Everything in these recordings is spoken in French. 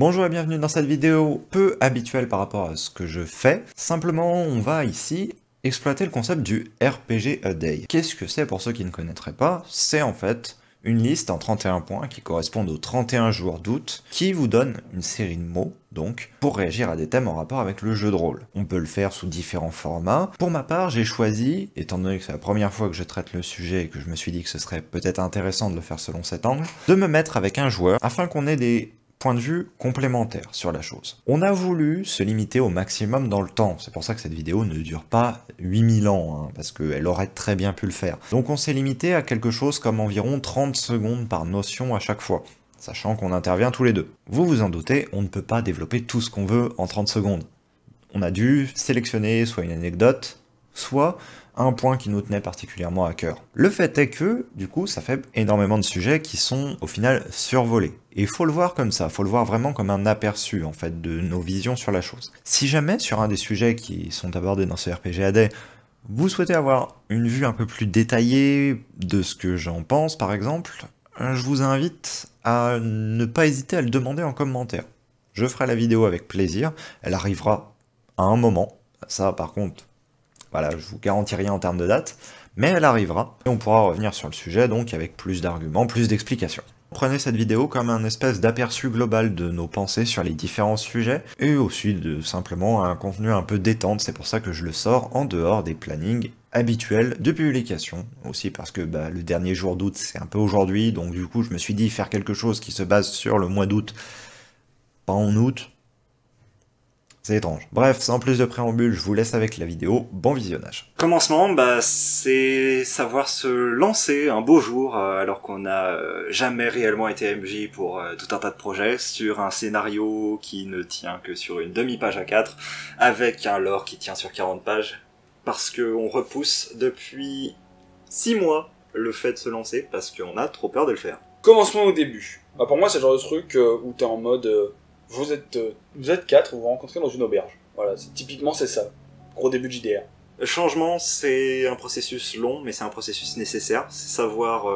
Bonjour et bienvenue dans cette vidéo peu habituelle par rapport à ce que je fais. Simplement, on va ici exploiter le concept du RPG A Day. Qu'est-ce que c'est pour ceux qui ne connaîtraient pas? C'est en fait une liste en 31 points qui correspondent aux 31 jours d'août, qui vous donne une série de mots, donc, pour réagir à des thèmes en rapport avec le jeu de rôle. On peut le faire sous différents formats. Pour ma part, j'ai choisi, étant donné que c'est la première fois que je traite le sujet et que je me suis dit que ce serait peut-être intéressant de le faire selon cet angle, de me mettre avec un joueur afin qu'on ait des point de vue complémentaire sur la chose. On a voulu se limiter au maximum dans le temps, c'est pour ça que cette vidéo ne dure pas 8000 ans, hein, parce qu'elle aurait très bien pu le faire. Donc on s'est limité à quelque chose comme environ 30 secondes par notion à chaque fois, sachant qu'on intervient tous les deux. Vous vous en doutez, on ne peut pas développer tout ce qu'on veut en 30 secondes. On a dû sélectionner soit une anecdote, soit un point qui nous tenait particulièrement à cœur. Le fait est que, du coup, ça fait énormément de sujets qui sont, au final, survolés. Et il faut le voir comme ça, il faut le voir vraiment comme un aperçu, en fait, de nos visions sur la chose. Si jamais, sur un des sujets qui sont abordés dans ce RPG A Day, vous souhaitez avoir une vue un peu plus détaillée de ce que j'en pense, par exemple, je vous invite à ne pas hésiter à le demander en commentaire. Je ferai la vidéo avec plaisir, elle arrivera à un moment, ça par contre, voilà, je vous garantis rien en termes de date, mais elle arrivera, et on pourra revenir sur le sujet donc avec plus d'arguments, plus d'explications. Prenez cette vidéo comme un espèce d'aperçu global de nos pensées sur les différents sujets, et aussi de simplement un contenu un peu détente, c'est pour ça que je le sors en dehors des plannings habituels de publication, aussi parce que le dernier jour d'août c'est un peu aujourd'hui, donc du coup je me suis dit faire quelque chose qui se base sur le mois d'août, pas en août, c'est étrange. Bref, sans plus de préambule, je vous laisse avec la vidéo, bon visionnage. Commencement, c'est savoir se lancer un beau jour, alors qu'on n'a jamais réellement été MJ pour tout un tas de projets, sur un scénario qui ne tient que sur une demi-page A4, avec un lore qui tient sur 40 pages, parce qu'on repousse depuis 6 mois le fait de se lancer, parce qu'on a trop peur de le faire. Commencement au début. Pour moi, c'est le genre de truc où t'es en mode... Vous êtes 4, vous vous rencontrez dans une auberge. Voilà, typiquement c'est ça. Gros début de JDR. Le changement, c'est un processus long, mais c'est un processus nécessaire. C'est savoir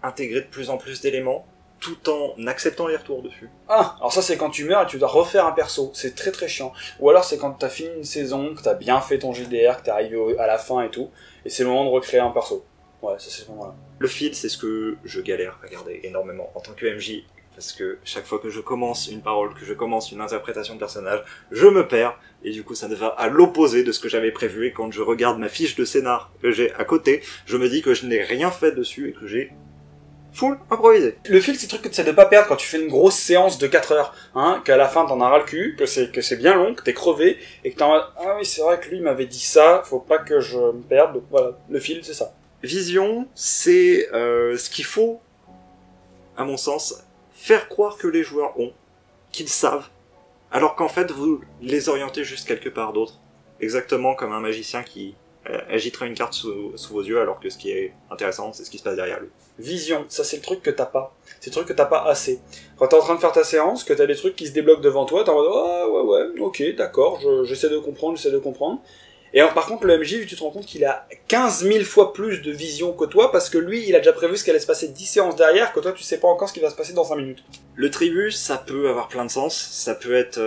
intégrer de plus en plus d'éléments, tout en acceptant les retours dessus. Ah, alors ça c'est quand tu meurs et tu dois refaire un perso. C'est très très chiant. Ou alors c'est quand t'as fini une saison, que t'as bien fait ton JDR, que t'es arrivé à la fin et tout, et c'est le moment de recréer un perso. Ouais, ça c'est ce moment-là. Le fil, c'est ce que je galère à garder énormément en tant que MJ. Parce que chaque fois que je commence une parole, que je commence une interprétation de personnage, je me perds, et du coup ça ne va à l'opposé de ce que j'avais prévu, et quand je regarde ma fiche de scénar que j'ai à côté, je me dis que je n'ai rien fait dessus, et que j'ai full improvisé. Le fil, c'est le truc que tu sais de pas perdre quand tu fais une grosse séance de 4 heures, hein, qu'à la fin t'en as ras le cul, que c'est bien long, que t'es crevé, et que t'es en mode, ah oui c'est vrai que lui m'avait dit ça, faut pas que je me perde, donc voilà, le fil c'est ça. Vision, c'est ce qu'il faut, à mon sens, faire croire que les joueurs ont, qu'ils savent, alors qu'en fait vous les orientez juste quelque part d'autre. Exactement comme un magicien qui agiterait une carte sous vos yeux, alors que ce qui est intéressant, c'est ce qui se passe derrière lui. Vision, ça c'est le truc que t'as pas. C'est le truc que t'as pas assez. Quand t'es en train de faire ta séance, que t'as des trucs qui se débloquent devant toi, t'es en mode, oh ouais, ok, d'accord, j'essaie de comprendre. Et alors, par contre, le MJ, tu te rends compte qu'il a 15 000 fois plus de vision que toi, parce que lui, il a déjà prévu ce qu'allait se passer 10 séances derrière, que toi, tu sais pas encore ce qui va se passer dans 5 minutes. Le tribut, ça peut avoir plein de sens. Ça peut être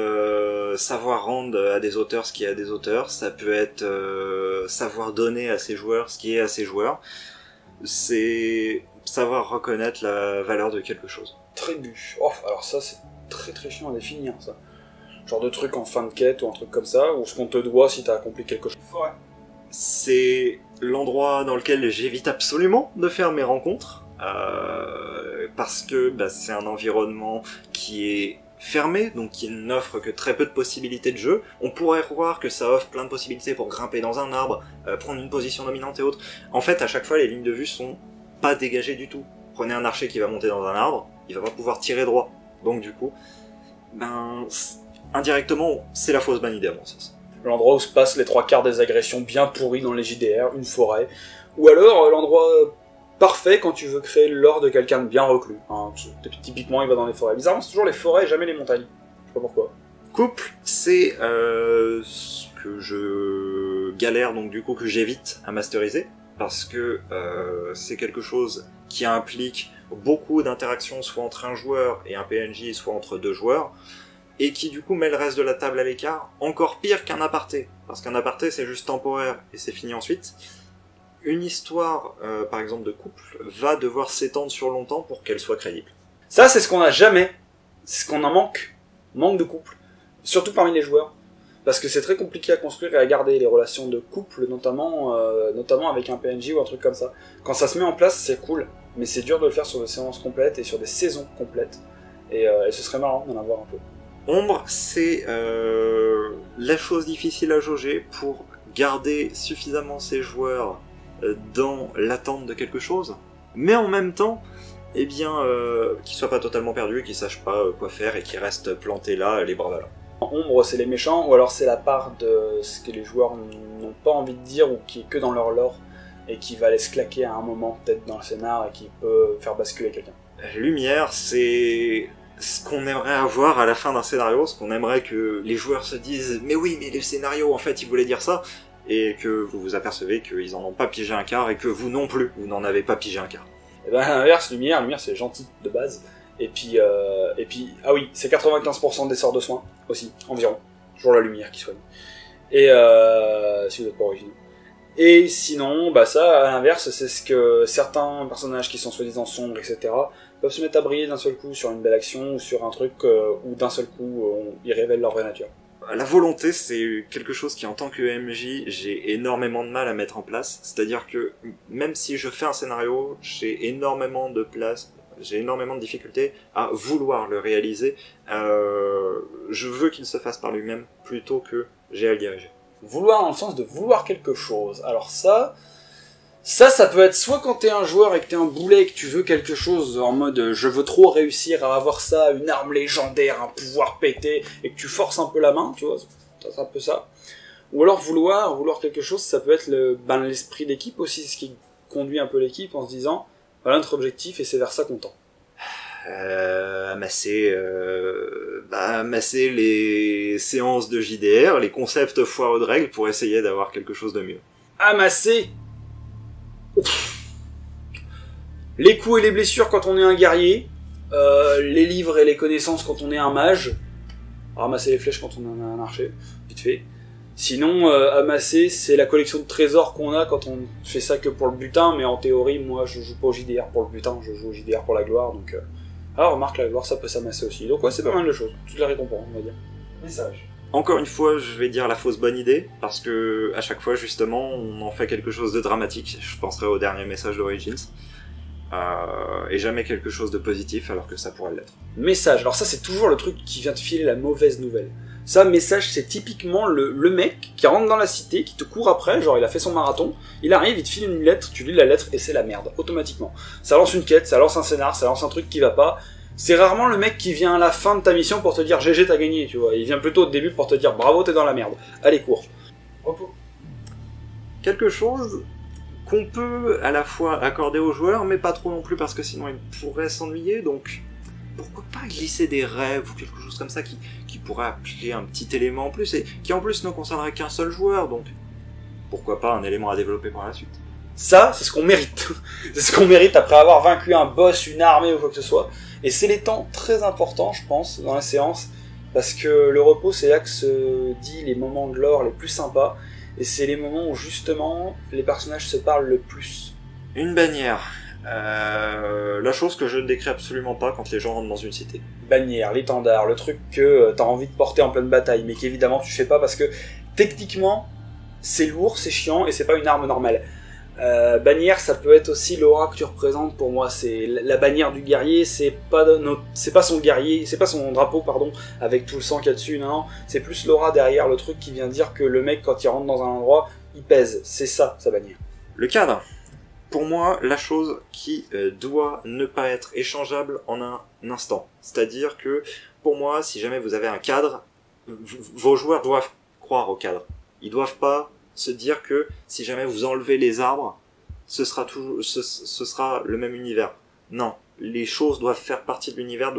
savoir rendre à des auteurs ce qui est à des auteurs. Ça peut être savoir donner à ses joueurs ce qui est à ses joueurs. C'est savoir reconnaître la valeur de quelque chose. Tribut. Oh, alors ça, c'est très très chiant à définir, ça. Genre de truc en fin de quête ou un truc comme ça, ou ce qu'on te doit si t'as accompli quelque chose. Ouais. C'est l'endroit dans lequel j'évite absolument de faire mes rencontres, parce que c'est un environnement qui est fermé, donc qui n'offre que très peu de possibilités de jeu. On pourrait croire que ça offre plein de possibilités pour grimper dans un arbre, prendre une position dominante et autres. En fait, à chaque fois, les lignes de vue sont pas dégagées du tout. Prenez un archer qui va monter dans un arbre, il va pas pouvoir tirer droit. Donc du coup, indirectement, c'est la fausse bonne idée à mon sens. L'endroit où se passent les 3/4 des agressions bien pourries dans les JDR, une forêt. Ou alors l'endroit parfait quand tu veux créer le lore de quelqu'un de bien reclus. Hein, typiquement, il va dans les forêts. Bizarrement, c'est toujours les forêts, jamais les montagnes. Je sais pas pourquoi. Couple, c'est ce que je galère, donc du coup que j'évite à masteriser, parce que c'est quelque chose qui implique beaucoup d'interactions soit entre un joueur et un PNJ, soit entre deux joueurs, et qui du coup met le reste de la table à l'écart, encore pire qu'un aparté, parce qu'un aparté c'est juste temporaire et c'est fini ensuite. Une histoire, par exemple de couple, va devoir s'étendre sur longtemps pour qu'elle soit crédible. Ça, c'est ce qu'on a jamais. C'est ce qu'on en manque. Manque de couple. Surtout parmi les joueurs. Parce que c'est très compliqué à construire et à garder les relations de couple, notamment avec un PNJ ou un truc comme ça. Quand ça se met en place, c'est cool. Mais c'est dur de le faire sur des séances complètes et sur des saisons complètes. Et ce serait marrant d'en avoir un peu. Ombre, c'est la chose difficile à jauger pour garder suffisamment ses joueurs dans l'attente de quelque chose, mais en même temps, eh bien, qu'ils soient pas totalement perdus, qu'ils sachent pas quoi faire et qu'ils restent plantés là, les bras ballants. Ombre, c'est les méchants, ou alors c'est la part de ce que les joueurs n'ont pas envie de dire ou qui est que dans leur lore et qui va aller se claquer à un moment, peut-être dans le scénar, et qui peut faire basculer quelqu'un. Lumière, c'est ce qu'on aimerait avoir à la fin d'un scénario, ce qu'on aimerait que les joueurs se disent « Mais oui, mais le scénario, en fait, il voulait dire ça », et que vous vous apercevez qu'ils en ont pas pigé un quart, et que vous non plus, vous n'en avez pas pigé un quart. Et ben à l'inverse, Lumière c'est gentil de base, et puis, ah oui, c'est 95% des sorts de soins, aussi, environ. Toujours la lumière qui soigne. Et si vous n'êtes pas originaux. Et sinon, bah ça, à l'inverse, c'est ce que certains personnages qui sont soi-disant sombres, etc., peuvent se mettre à briller d'un seul coup sur une belle action, ou sur un truc où d'un seul coup, ils révèlent leur vraie nature. La volonté, c'est quelque chose qui, en tant que MJ, j'ai énormément de mal à mettre en place. C'est-à-dire que, même si je fais un scénario, j'ai énormément de difficultés à vouloir le réaliser. Je veux qu'il se fasse par lui-même, plutôt que j'ai à le diriger. Vouloir dans le sens de vouloir quelque chose. Alors ça peut être soit quand t'es un joueur et que t'es un boulet et que tu veux quelque chose en mode je veux trop réussir à avoir ça, une arme légendaire, un pouvoir pété, et que tu forces un peu la main, tu vois, c'est un peu ça. Ou alors vouloir quelque chose, ça peut être l'esprit d'équipe aussi, ce qui conduit un peu l'équipe en se disant voilà notre objectif et c'est vers ça qu'on tend. Amasser les séances de JDR, les concepts foireux de règles pour essayer d'avoir quelque chose de mieux. Amasser les coups et les blessures quand on est un guerrier, les livres et les connaissances quand on est un mage, ramasser les flèches quand on est un archer, vite fait. Sinon, amasser, c'est la collection de trésors qu'on a quand on fait ça que pour le butin, mais en théorie, moi je joue pas au JDR pour le butin, je joue au JDR pour la gloire, donc... Alors remarque, la gloire ça peut s'amasser aussi, donc ouais c'est pas mal de choses, toutes les récompenses on va dire. Message. Encore une fois, je vais dire la fausse bonne idée, parce que à chaque fois, justement, on en fait quelque chose de dramatique. Je penserai au dernier message d'Origins. Et jamais quelque chose de positif, alors que ça pourrait l'être. Message, alors ça c'est toujours le truc qui vient te filer la mauvaise nouvelle. Ça, message, c'est typiquement le mec qui rentre dans la cité, qui te court après, genre il a fait son marathon, il arrive, il te file une lettre, tu lis la lettre et c'est la merde, automatiquement. Ça lance une quête, ça lance un scénar, ça lance un truc qui va pas. C'est rarement le mec qui vient à la fin de ta mission pour te dire GG t'as gagné, tu vois. Il vient plutôt au début pour te dire bravo t'es dans la merde. Allez cours. Quelque chose qu'on peut à la fois accorder aux joueurs, mais pas trop non plus parce que sinon ils pourraient s'ennuyer, donc pourquoi pas glisser des rêves ou quelque chose comme ça qui pourrait appliquer un petit élément en plus, et qui en plus ne concernerait qu'un seul joueur, donc pourquoi pas un élément à développer par la suite. Ça, c'est ce qu'on mérite. C'est ce qu'on mérite après avoir vaincu un boss, une armée ou quoi que ce soit. Et c'est les temps très importants, je pense, dans la séance, parce que le repos, c'est là que se dit les moments de lore les plus sympas, et c'est les moments où justement les personnages se parlent le plus. Une bannière. La chose que je ne décris absolument pas quand les gens rentrent dans une cité. Bannière, l'étendard, le truc que t'as envie de porter en pleine bataille, mais qu'évidemment tu fais pas parce que techniquement c'est lourd, c'est chiant et c'est pas une arme normale. Bannière, ça peut être aussi l'aura que tu représentes pour moi. C'est la bannière du guerrier, c'est pas son guerrier, c'est pas son drapeau, pardon, avec tout le sang qu'il y a dessus, non, c'est plus l'aura derrière, le truc qui vient dire que le mec quand il rentre dans un endroit, il pèse. C'est ça, sa bannière. Le cadre. Pour moi, la chose qui doit ne pas être échangeable en un instant. C'est-à-dire que, pour moi, si jamais vous avez un cadre, vos joueurs doivent croire au cadre. Ils doivent pas se dire que si jamais vous enlevez les arbres, ce sera le même univers. Non, les choses doivent faire partie de l'univers,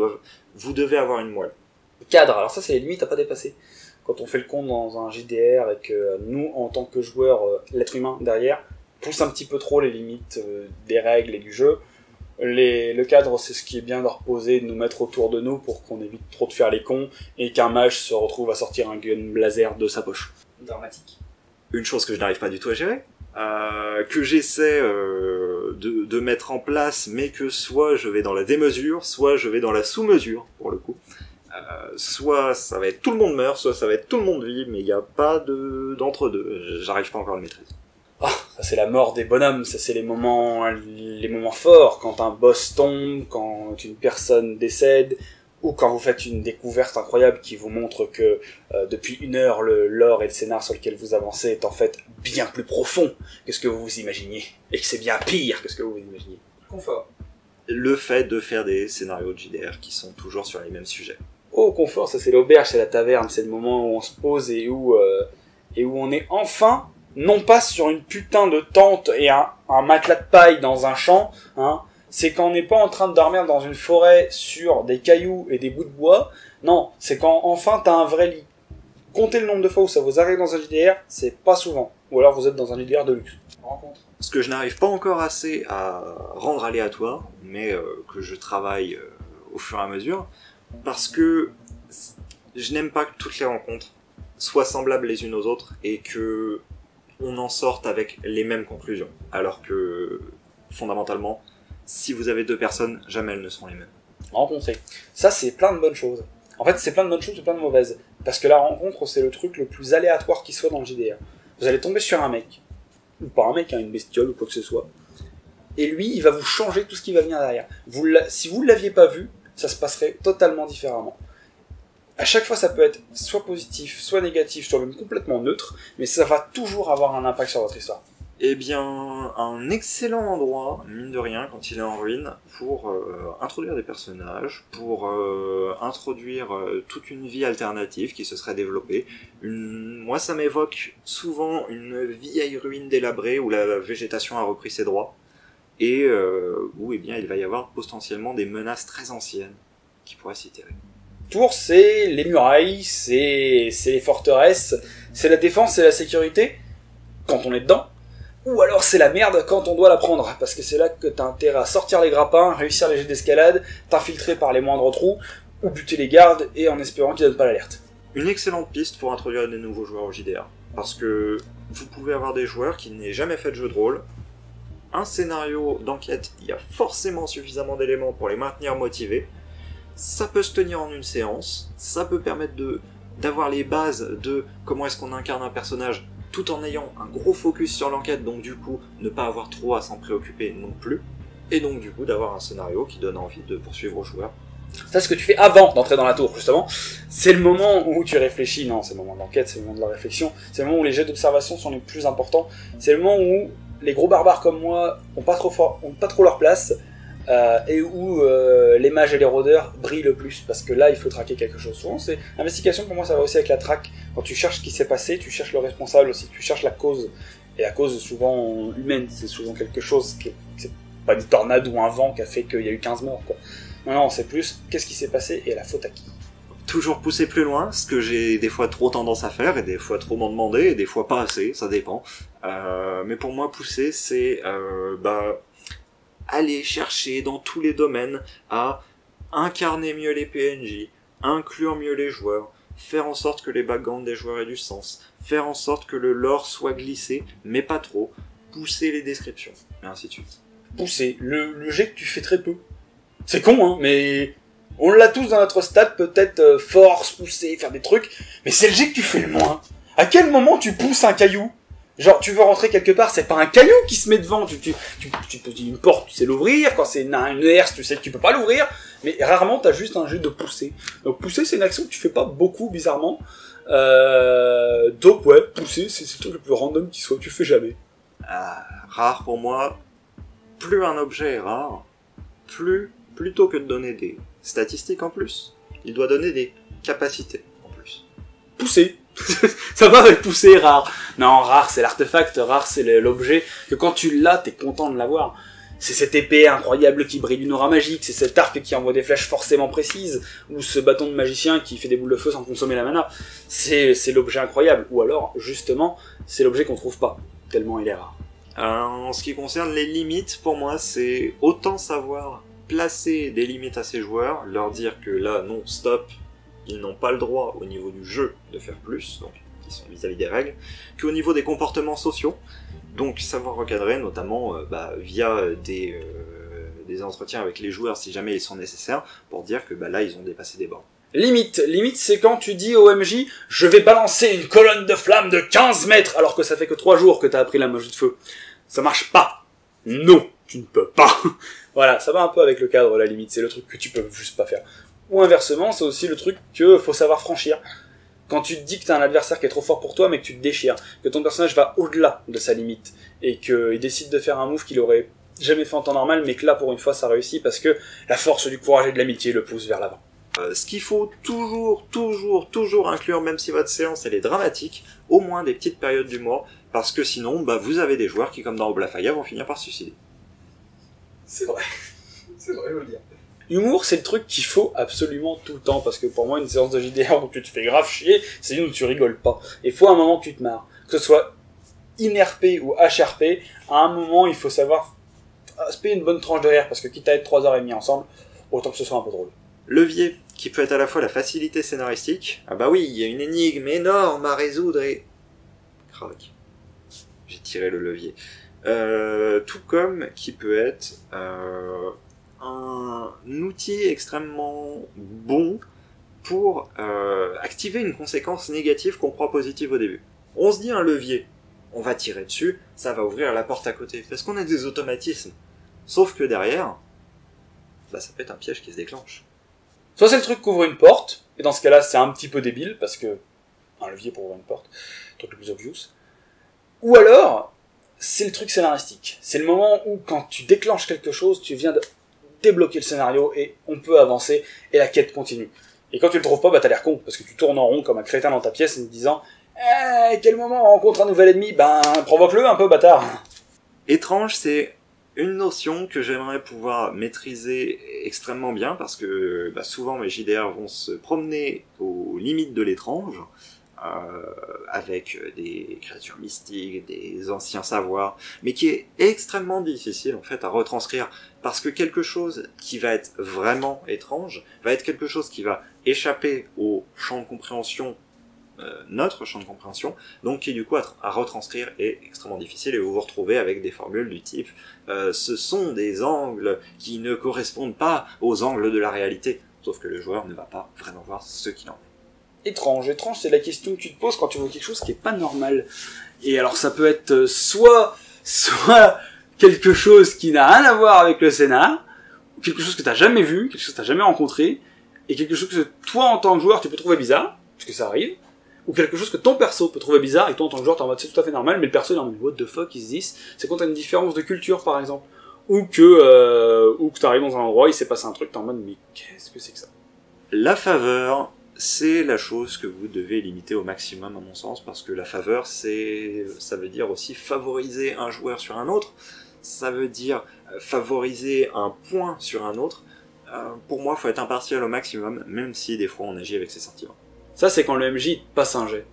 vous devez avoir une moelle. Le cadre, alors ça c'est les limites à pas dépasser. Quand on fait le compte dans un JDR et que nous, en tant que joueurs, l'être humain derrière, pousse un petit peu trop les limites des règles et du jeu, Le cadre, c'est ce qui est bien de reposer, de nous mettre autour de nous pour qu'on évite trop de faire les cons et qu'un mage se retrouve à sortir un gun laser de sa poche. Dramatique. Une chose que je n'arrive pas du tout à gérer, que j'essaie de mettre en place, mais que soit je vais dans la démesure, soit je vais dans la sous-mesure, pour le coup. Soit ça va être tout le monde meurt, soit ça va être tout le monde vit, mais il n'y a pas d'entre-deux. J'arrive pas encore à le maîtriser. Ah, ça c'est la mort des bonhommes, ça c'est les moments forts, quand un boss tombe, quand une personne décède, ou quand vous faites une découverte incroyable qui vous montre que depuis 1 heure, le lore et le scénar sur lequel vous avancez est en fait bien plus profond que ce que vous vous imaginiez, et que c'est bien pire que ce que vous vous imaginiez. Confort. Le fait de faire des scénarios de JDR qui sont toujours sur les mêmes sujets. Oh, confort, ça c'est l'auberge, c'est la taverne, c'est le moment où on se pose et où on est enfin, non pas sur une putain de tente et un matelas de paille dans un champ, hein, c'est quand on n'est pas en train de dormir dans une forêt sur des cailloux et des bouts de bois, non, c'est quand enfin t'as un vrai lit. Comptez le nombre de fois où ça vous arrive dans un JDR, c'est pas souvent. Ou alors vous êtes dans un JDR de luxe. Rencontre. Ce que je n'arrive pas encore assez à rendre aléatoire, mais que je travaille au fur et à mesure, parce que je n'aime pas que toutes les rencontres soient semblables les unes aux autres et que on en sorte avec les mêmes conclusions. Alors que, fondamentalement, si vous avez 2 personnes, jamais elles ne seront les mêmes. Rencontrer. Ça, c'est plein de bonnes choses. En fait, c'est plein de bonnes choses et plein de mauvaises. Parce que la rencontre, c'est le truc le plus aléatoire qui soit dans le JDR. Vous allez tomber sur un mec, ou pas un mec, hein, une bestiole ou quoi que ce soit, et lui, il va vous changer tout ce qui va venir derrière. Si vous ne l'aviez pas vu, ça se passerait totalement différemment. À chaque fois, ça peut être soit positif, soit négatif, soit même complètement neutre, mais ça va toujours avoir un impact sur votre histoire. Eh bien, un excellent endroit, mine de rien, quand il est en ruine, pour introduire des personnages, pour introduire toute une vie alternative qui se serait développée. Moi, ça m'évoque souvent une vieille ruine délabrée où la végétation a repris ses droits, et où eh bien, il va y avoir potentiellement des menaces très anciennes qui pourraient s'y terrer. Tours, c'est les murailles, c'est les forteresses, c'est la défense, c'est la sécurité, quand on est dedans. Ou alors c'est la merde quand on doit la prendre, parce que c'est là que t'as intérêt à sortir les grappins, réussir les jets d'escalade, t'infiltrer par les moindres trous, ou buter les gardes, et en espérant qu'ils donnent pas l'alerte. Une excellente piste pour introduire des nouveaux joueurs au JDR, parce que vous pouvez avoir des joueurs qui n'aient jamais fait de jeu de rôle, un scénario d'enquête, il y a forcément suffisamment d'éléments pour les maintenir motivés, ça peut se tenir en une séance, ça peut permettre d'avoir les bases de comment est-ce qu'on incarne un personnage tout en ayant un gros focus sur l'enquête, donc du coup ne pas avoir trop à s'en préoccuper non plus, et donc du coup d'avoir un scénario qui donne envie de poursuivre aux joueurs. Ça, c'est ce que tu fais avant d'entrer dans la tour, justement. C'est le moment où tu réfléchis, non, c'est le moment de l'enquête, c'est le moment de la réflexion, c'est le moment où les jets d'observation sont les plus importants, c'est le moment où les gros barbares comme moi ont pas trop leur place, et où les mages et les rôdeurs brillent le plus, parce que là il faut traquer quelque chose. Souvent c'est investigation, pour moi ça va aussi avec la traque. Quand tu cherches ce qui s'est passé, tu cherches le responsable aussi, tu cherches la cause, et la cause souvent humaine, c'est souvent quelque chose qui c'est pas une tornade ou un vent qui a fait qu'il y a eu 15 morts quoi. Non, c'est plus qu'est-ce qui s'est passé et la faute à qui. Toujours pousser plus loin, ce que j'ai des fois trop tendance à faire, et des fois trop m'en demander, et des fois pas assez, ça dépend. Mais pour moi pousser c'est aller chercher dans tous les domaines à incarner mieux les PNJ, inclure mieux les joueurs, faire en sorte que les backgrounds des joueurs aient du sens, faire en sorte que le lore soit glissé, mais pas trop, pousser les descriptions, et ainsi de suite. Pousser, le jet que tu fais très peu. C'est con, hein, mais on l'a tous dans notre stade, peut-être force, pousser, faire des trucs, mais c'est le jet que tu fais le moins. À quel moment tu pousses un caillou ? Genre, tu veux rentrer quelque part, c'est pas un caillou qui se met devant, tu une porte, tu sais l'ouvrir, quand c'est une herse, tu sais que tu peux pas l'ouvrir, mais rarement t'as juste un jet de pousser. Donc pousser, c'est une action que tu fais pas beaucoup, bizarrement. Donc ouais, pousser, c'est le truc le plus random qui soit, tu fais jamais. Rare pour moi, plus un objet est rare, plutôt que de donner des statistiques en plus, il doit donner des capacités en plus. Pousser. Ça va avec pousser, rare. Non, rare c'est l'artefact, rare c'est l'objet, que quand tu l'as, t'es content de l'avoir. C'est cette épée incroyable qui brille d'une aura magique, c'est cet arc qui envoie des flèches forcément précises, ou ce bâton de magicien qui fait des boules de feu sans consommer la mana. C'est l'objet incroyable, ou alors, justement, c'est l'objet qu'on trouve pas, tellement il est rare. En ce qui concerne les limites, pour moi, c'est autant savoir placer des limites à ces joueurs, leur dire que là, non, stop, ils n'ont pas le droit au niveau du jeu de faire plus, donc ils sont vis-à-vis des règles, qu'au niveau des comportements sociaux, donc savoir recadrer, notamment via des entretiens avec les joueurs si jamais ils sont nécessaires, pour dire que là, ils ont dépassé des bornes. Limite, c'est quand tu dis au MJ, je vais balancer une colonne de flammes de 15 mètres, alors que ça fait que 3 jours que t'as appris la magie de feu. Ça marche pas. Non, tu ne peux pas. Voilà, ça va un peu avec le cadre, la limite, c'est le truc que tu peux juste pas faire. Ou inversement, c'est aussi le truc que faut savoir franchir. Quand tu te dis que t'as un adversaire qui est trop fort pour toi, mais que tu te déchires, que ton personnage va au-delà de sa limite, et qu'il décide de faire un move qu'il aurait jamais fait en temps normal, mais que là, pour une fois, ça réussit, parce que la force du courage et de l'amitié le pousse vers l'avant. Ce qu'il faut toujours inclure, même si votre séance elle est dramatique, au moins des petites périodes d'humour, parce que sinon, vous avez des joueurs qui, comme dans Oblafaya, vont finir par se suicider. C'est vrai, je veux le dire. Humour, c'est le truc qu'il faut absolument tout le temps, parce que pour moi, une séance de JDR où tu te fais grave chier, c'est une où tu rigoles pas. Il faut un moment que tu te marres. Que ce soit INRP ou HRP, à un moment, il faut savoir se payer une bonne tranche de rire, parce que quitte à être 3h30 ensemble, autant que ce soit un peu drôle. Levier, qui peut être à la fois la facilité scénaristique, ah bah oui, il y a une énigme énorme à résoudre et... Crac. J'ai tiré le levier. Tout comme qui peut être un outil extrêmement bon pour activer une conséquence négative qu'on croit positive au début. On se dit un levier, on va tirer dessus, ça va ouvrir la porte à côté, parce qu'on a des automatismes. Sauf que derrière, ça peut être un piège qui se déclenche. Soit c'est le truc qui ouvre une porte, et dans ce cas-là, c'est un petit peu débile, parce que un levier pour ouvrir une porte, le truc le plus obvious. Ou alors, c'est le truc scénaristique. C'est le moment où, quand tu déclenches quelque chose, tu viens de débloquer le scénario, et on peut avancer, et la quête continue. Et quand tu le trouves pas, t'as l'air con, parce que tu tournes en rond comme un crétin dans ta pièce, en te disant « quel moment on rencontre un nouvel ennemi ? Provoque-le un peu, bâtard !» Étrange, c'est une notion que j'aimerais pouvoir maîtriser extrêmement bien, parce que souvent mes JDR vont se promener aux limites de l'étrange, avec des créatures mystiques, des anciens savoirs, mais qui est extrêmement difficile en fait à retranscrire, parce que quelque chose qui va être vraiment étrange, va être quelque chose qui va échapper au champ de compréhension, notre champ de compréhension, donc qui du coup à retranscrire est extrêmement difficile, et vous vous retrouvez avec des formules du type ce sont des angles qui ne correspondent pas aux angles de la réalité, sauf que le joueur ne va pas vraiment voir ce qu'il en est. Étrange, c'est la question que tu te poses quand tu vois quelque chose qui est pas normal. Et alors ça peut être soit quelque chose qui n'a rien à voir avec le scénar, ou quelque chose que t'as jamais vu, quelque chose que t'as jamais rencontré, et quelque chose que toi en tant que joueur tu peux trouver bizarre, parce que ça arrive, ou quelque chose que ton perso peut trouver bizarre, et toi en tant que joueur t'es en mode c'est tout à fait normal, mais le perso il est en mode what the fuck is this? C'est quand t'as une différence de culture par exemple, ou que t'arrives dans un endroit, il s'est passé un truc, t'es en mode mais qu'est-ce que c'est que ça? La faveur, c'est la chose que vous devez limiter au maximum à mon sens, parce que la faveur, ça veut dire aussi favoriser un joueur sur un autre, ça veut dire favoriser un point sur un autre. Pour moi, faut être impartial au maximum, même si des fois on agit avec ses sentiments. Ça, c'est quand le MJ te passe un jet.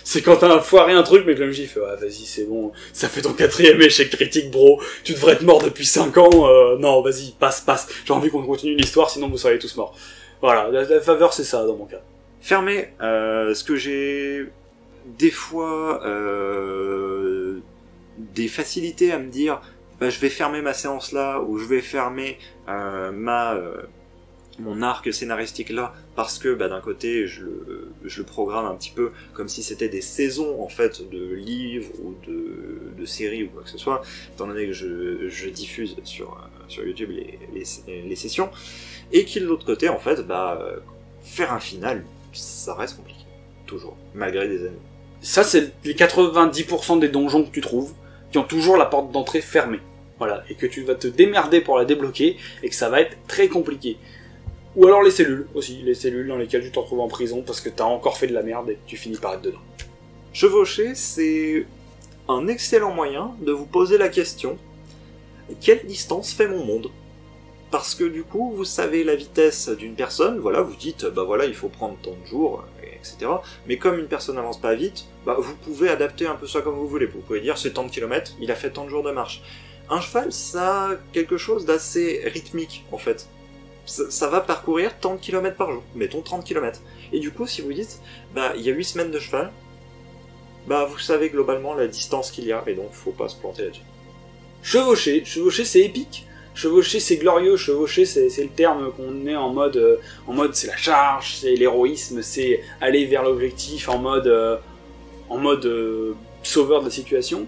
C'est quand t'as foiré un truc, mais que le MJ fait vas-y, c'est bon, ça fait ton 4e échec critique, bro, tu devrais être mort depuis 5 ans, non, vas-y, passe, j'ai envie qu'on continue l'histoire, sinon vous seriez tous morts. Voilà, la faveur, c'est ça, dans mon cas. Fermer, ce que j'ai des fois des facilités à me dire je vais fermer ma séance là, ou je vais fermer mon arc scénaristique là, parce que d'un côté je le programme un petit peu comme si c'était des saisons en fait de livres ou de séries ou quoi que ce soit, étant donné que je diffuse sur YouTube les sessions, et qu'il de l'autre côté en fait faire un final ça reste compliqué, toujours, malgré des années. Ça c'est les 90% des donjons que tu trouves qui ont toujours la porte d'entrée fermée, voilà, et que tu vas te démerder pour la débloquer et que ça va être très compliqué. Ou alors les cellules aussi, les cellules dans lesquelles tu te retrouves en prison parce que t'as encore fait de la merde et que tu finis par être dedans. Chevaucher, c'est un excellent moyen de vous poser la question quelle distance fait mon monde? Parce que du coup, vous savez la vitesse d'une personne, voilà, vous dites, il faut prendre tant de jours, et etc. Mais comme une personne n'avance pas vite, bah, vous pouvez adapter un peu ça comme vous voulez. Vous pouvez dire c'est tant de kilomètres, il a fait tant de jours de marche. Un cheval, ça a quelque chose d'assez rythmique, en fait. Ça va parcourir tant de kilomètres par jour, mettons 30 kilomètres. Et du coup, si vous dites, bah, il y a 8 semaines de cheval, bah, vous savez globalement la distance qu'il y a, et donc faut pas se planter là-dessus. Chevaucher c'est épique. Chevaucher c'est glorieux, chevaucher c'est le terme qu'on met en mode c'est la charge, c'est l'héroïsme, c'est aller vers l'objectif en mode sauveur de la situation.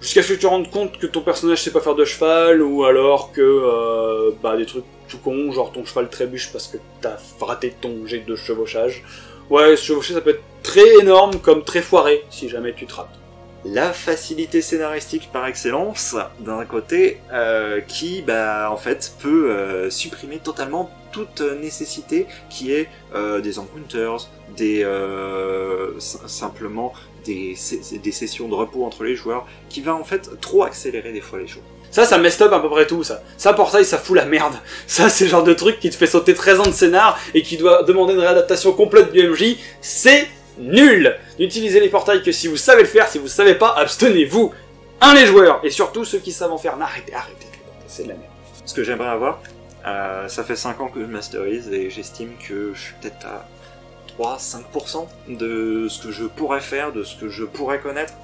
Jusqu'à ce que tu te rendes compte que ton personnage sait pas faire de cheval, ou alors que des trucs tout cons, genre ton cheval trébuche parce que t'as raté ton jet de chevauchage. Ouais, chevaucher ça peut être très énorme comme très foiré si jamais tu te rates. La facilité scénaristique par excellence, d'un côté, qui, en fait, peut supprimer totalement toute nécessité qui est des encounters, simplement des sessions de repos entre les joueurs, qui va en fait trop accélérer des fois les choses. Ça mess up à peu près tout, ça. Ça, Portail, ça fout la merde. Ça, c'est le genre de truc qui te fait sauter 13 ans de scénar et qui doit demander une réadaptation complète du MJ. C'est nul. N'utilisez les portails que si vous savez le faire, si vous savez pas, abstenez-vous. Les joueurs, et surtout ceux qui savent en faire, arrêtez, c'est de la merde. Ce que j'aimerais avoir, ça fait 5 ans que je masterise et j'estime que je suis peut-être à 3-5% de ce que je pourrais faire, de ce que je pourrais connaître.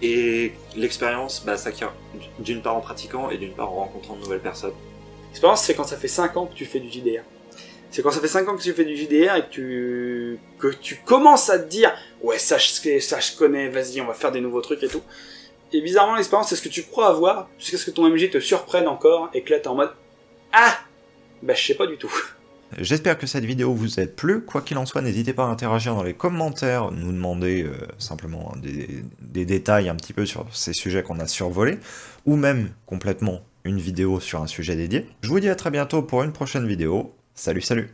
Et l'expérience s'acquiert d'une part en pratiquant et d'une part en rencontrant de nouvelles personnes. L'expérience, c'est quand ça fait 5 ans que tu fais du JDR. C'est quand ça fait 5 ans que tu fais du JDR et que tu commences à te dire « Ouais, ça je connais, vas-y, on va faire des nouveaux trucs et tout ». Et bizarrement, l'expérience, c'est ce que tu crois avoir, jusqu'à ce que ton MJ te surprenne encore et que là, t'es en mode « Ah ! Je sais pas du tout ». J'espère que cette vidéo vous a plu. Quoi qu'il en soit, n'hésitez pas à interagir dans les commentaires, nous demander simplement des détails un petit peu sur ces sujets qu'on a survolés, ou même complètement une vidéo sur un sujet dédié. Je vous dis à très bientôt pour une prochaine vidéo. Salut, salut!